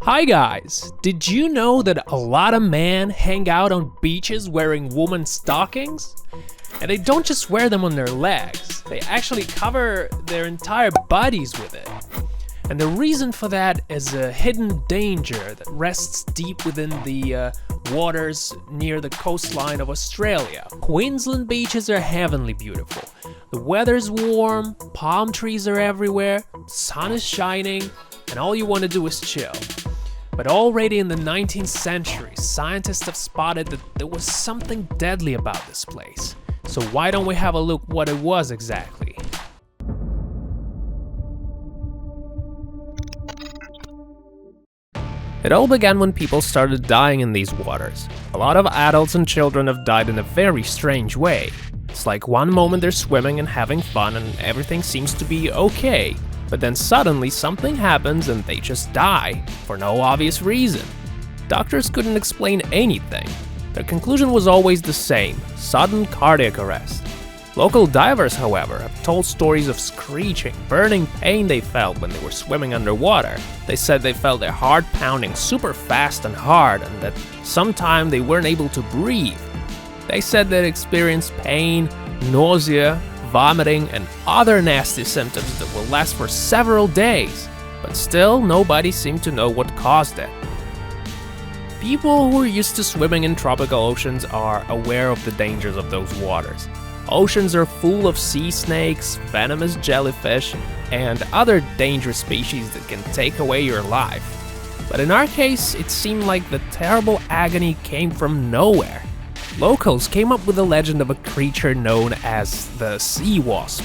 Hi guys! Did you know that a lot of men hang out on beaches wearing women's stockings? And they don't just wear them on their legs, they actually cover their entire bodies with it. And the reason for that is a hidden danger that rests deep within the waters near the coastline of Australia. Queensland beaches are heavenly beautiful. The weather's warm, palm trees are everywhere, sun is shining, and all you want to do is chill. But already in the 19th century, scientists have spotted that there was something deadly about this place. So why don't we have a look what it was exactly? It all began when people started dying in these waters. A lot of adults and children have died in a very strange way. It's like one moment they're swimming and having fun and everything seems to be okay. But then suddenly something happens and they just die, for no obvious reason. Doctors couldn't explain anything. Their conclusion was always the same: sudden cardiac arrest. Local divers, however, have told stories of screeching, burning pain they felt when they were swimming underwater. They said they felt their heart pounding super fast and hard, and that sometimes they weren't able to breathe. They said they experienced pain, nausea, vomiting, and other nasty symptoms that will last for several days, but still nobody seemed to know what caused it. People who are used to swimming in tropical oceans are aware of the dangers of those waters. Oceans are full of sea snakes, venomous jellyfish, and other dangerous species that can take away your life. But in our case, it seemed like the terrible agony came from nowhere. Locals came up with the legend of a creature known as the sea wasp.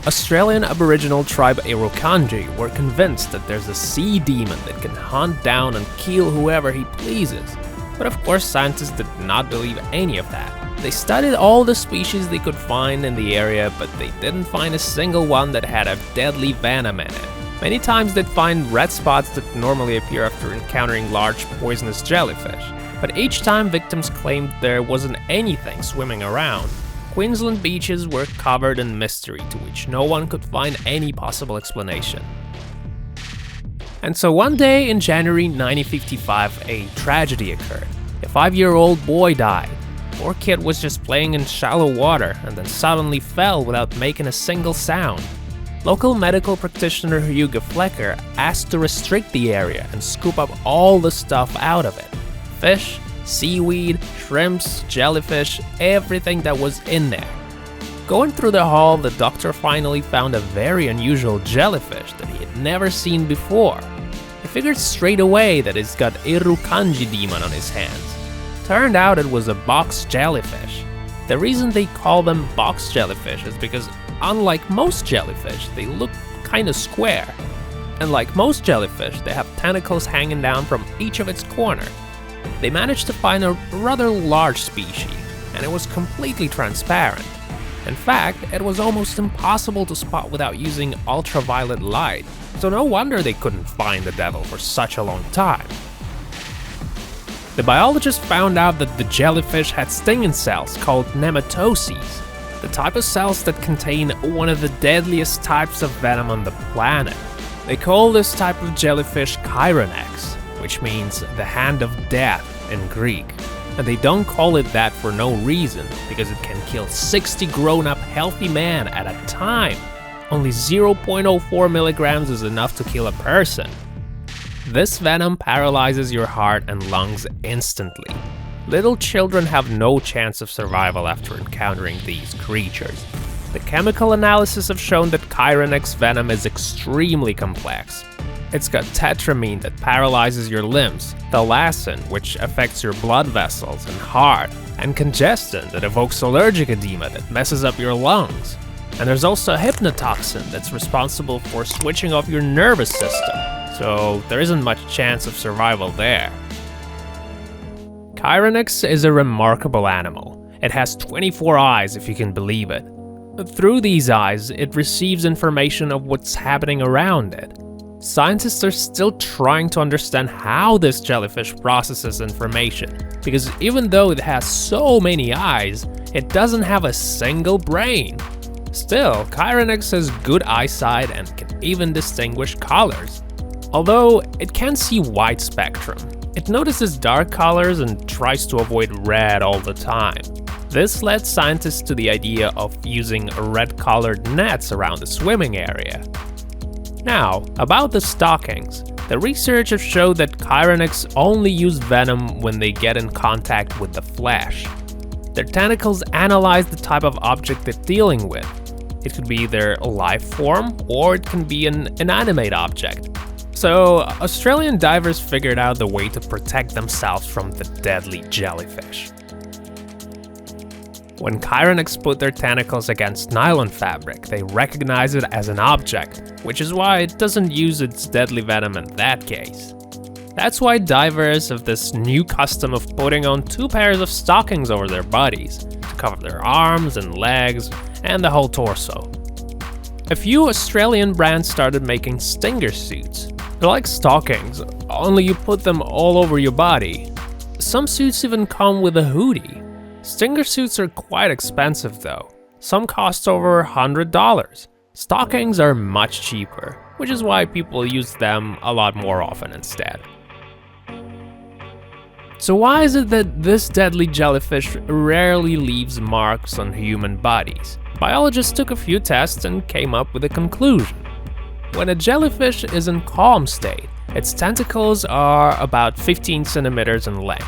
Australian Aboriginal tribe Irukandji were convinced that there's a sea demon that can hunt down and kill whoever he pleases. But of course, scientists did not believe any of that. They studied all the species they could find in the area, but they didn't find a single one that had a deadly venom in it. Many times they'd find red spots that normally appear after encountering large poisonous jellyfish. But each time victims claimed there wasn't anything swimming around. Queensland beaches were covered in mystery to which no one could find any possible explanation. And so one day in January 1955, a tragedy occurred. A 5-year-old boy died. Poor kid was just playing in shallow water and then suddenly fell without making a single sound. Local medical practitioner Hugo Flecker asked to restrict the area and scoop up all the stuff out of it. Fish, seaweed, shrimps, jellyfish, everything that was in there. Going through the hall, the doctor finally found a very unusual jellyfish that he had never seen before. He figured straight away that he's got Irukandji demon on his hands. Turned out it was a box jellyfish. The reason they call them box jellyfish is because unlike most jellyfish, they look kinda square. And like most jellyfish, they have tentacles hanging down from each of its corners. They managed to find a rather large species, and it was completely transparent. In fact, it was almost impossible to spot without using ultraviolet light, so no wonder they couldn't find the devil for such a long time. The biologists found out that the jellyfish had stinging cells called nematoses, the type of cells that contain one of the deadliest types of venom on the planet. They call this type of jellyfish Chironex, which means the hand of death in Greek. And they don't call it that for no reason, because it can kill 60 grown-up healthy men at a time. Only 0.04 milligrams is enough to kill a person. This venom paralyzes your heart and lungs instantly. Little children have no chance of survival after encountering these creatures. The chemical analysis have shown that Chironex venom is extremely complex. It's got tetramine that paralyzes your limbs, thalassin, which affects your blood vessels and heart, and congestin that evokes allergic edema that messes up your lungs. And there's also hypnotoxin that's responsible for switching off your nervous system, so there isn't much chance of survival there. Chironex is a remarkable animal. It has 24 eyes, if you can believe it. Through these eyes, it receives information of what's happening around it. Scientists are still trying to understand how this jellyfish processes information, because even though it has so many eyes, it doesn't have a single brain. Still, Chironex has good eyesight and can even distinguish colors. Although it can see wide spectrum, it notices dark colors and tries to avoid red all the time. This led scientists to the idea of using red-colored nets around the swimming area. Now, about the stockings. The researchers showed that Chironex only use venom when they get in contact with the flesh. Their tentacles analyze the type of object they're dealing with. It could be either a life form or it can be an inanimate object. So, Australian divers figured out the way to protect themselves from the deadly jellyfish. When Chironex put their tentacles against nylon fabric, they recognize it as an object, which is why it doesn't use its deadly venom in that case. That's why divers have this new custom of putting on 2 pairs of stockings over their bodies, to cover their arms and legs, and the whole torso. A few Australian brands started making stinger suits. They're like stockings, only you put them all over your body. Some suits even come with a hoodie. Stinger suits are quite expensive though. Some cost over $100. Stockings are much cheaper, which is why people use them a lot more often instead. So why is it that this deadly jellyfish rarely leaves marks on human bodies? Biologists took a few tests and came up with a conclusion. When a jellyfish is in calm state, its tentacles are about 15 centimeters in length.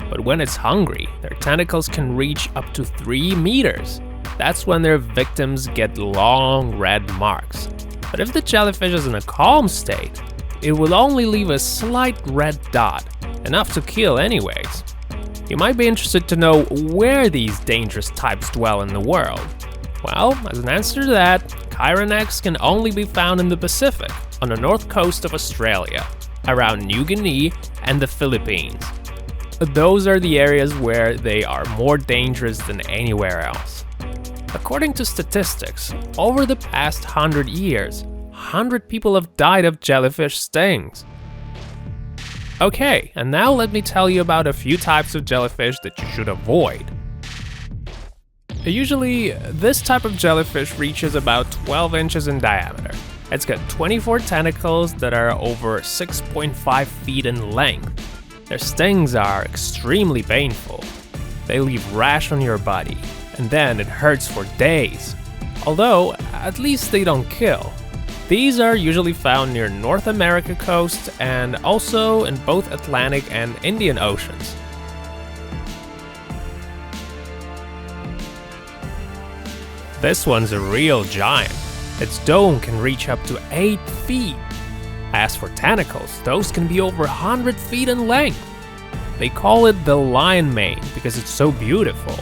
But when it's hungry, their tentacles can reach up to 3 meters. That's when their victims get long red marks. But if the jellyfish is in a calm state, it will only leave a slight red dot, enough to kill anyways. You might be interested to know where these dangerous types dwell in the world. Well, as an answer to that, Chironex can only be found in the Pacific, on the north coast of Australia, around New Guinea and the Philippines. Those are the areas where they are more dangerous than anywhere else. According to statistics, over the past 100 years, 100 people have died of jellyfish stings. Okay, and now let me tell you about a few types of jellyfish that you should avoid. Usually, this type of jellyfish reaches about 12 inches in diameter. It's got 24 tentacles that are over 6.5 feet in length. Their stings are extremely painful. They leave rash on your body, and then it hurts for days. Although, at least they don't kill. These are usually found near North America coast and also in both Atlantic and Indian Oceans. This one's a real giant. Its dome can reach up to 8 feet. As for tentacles, those can be over 100 feet in length. They call it the lion mane because it's so beautiful.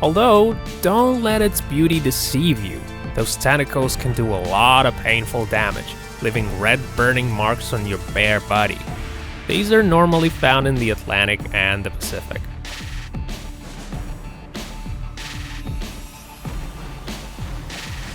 Although, don't let its beauty deceive you. Those tentacles can do a lot of painful damage, leaving red burning marks on your bare body. These are normally found in the Atlantic and the Pacific.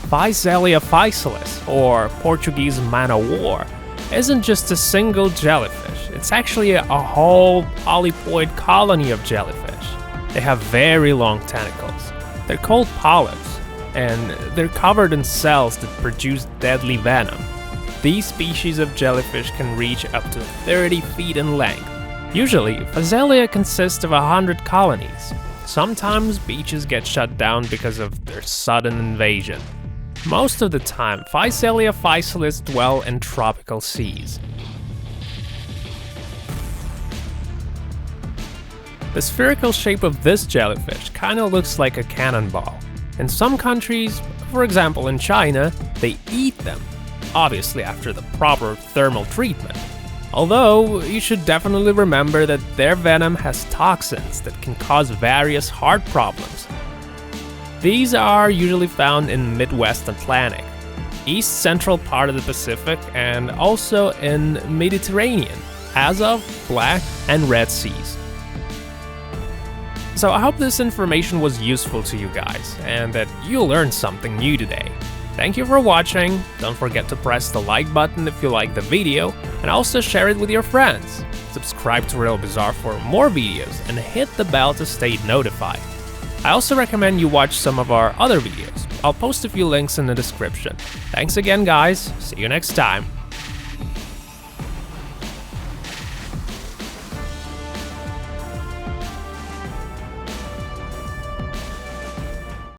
Visalia faisal, or Portuguese man o' war, isn't just a single jellyfish, it's actually a whole polypoid colony of jellyfish. They have very long tentacles. They're called polyps, and they're covered in cells that produce deadly venom. These species of jellyfish can reach up to 30 feet in length. Usually, Visalia consists of 100 colonies. Sometimes beaches get shut down because of their sudden invasion. Most of the time, Visalia faisal dwell in tropical seas. The spherical shape of this jellyfish kinda looks like a cannonball. In some countries, for example in China, they eat them, obviously after the proper thermal treatment. Although, you should definitely remember that their venom has toxins that can cause various heart problems. These are usually found in Midwest Atlantic, east central part of the Pacific, and also in Mediterranean, Azov, Black, and Red Seas. So I hope this information was useful to you guys, and that you learned something new today. Thank you for watching, don't forget to press the like button if you liked the video, and also share it with your friends. Subscribe to Real Bizarre for more videos, and hit the bell to stay notified. I also recommend you watch some of our other videos. I'll post a few links in the description. Thanks again guys, see you next time.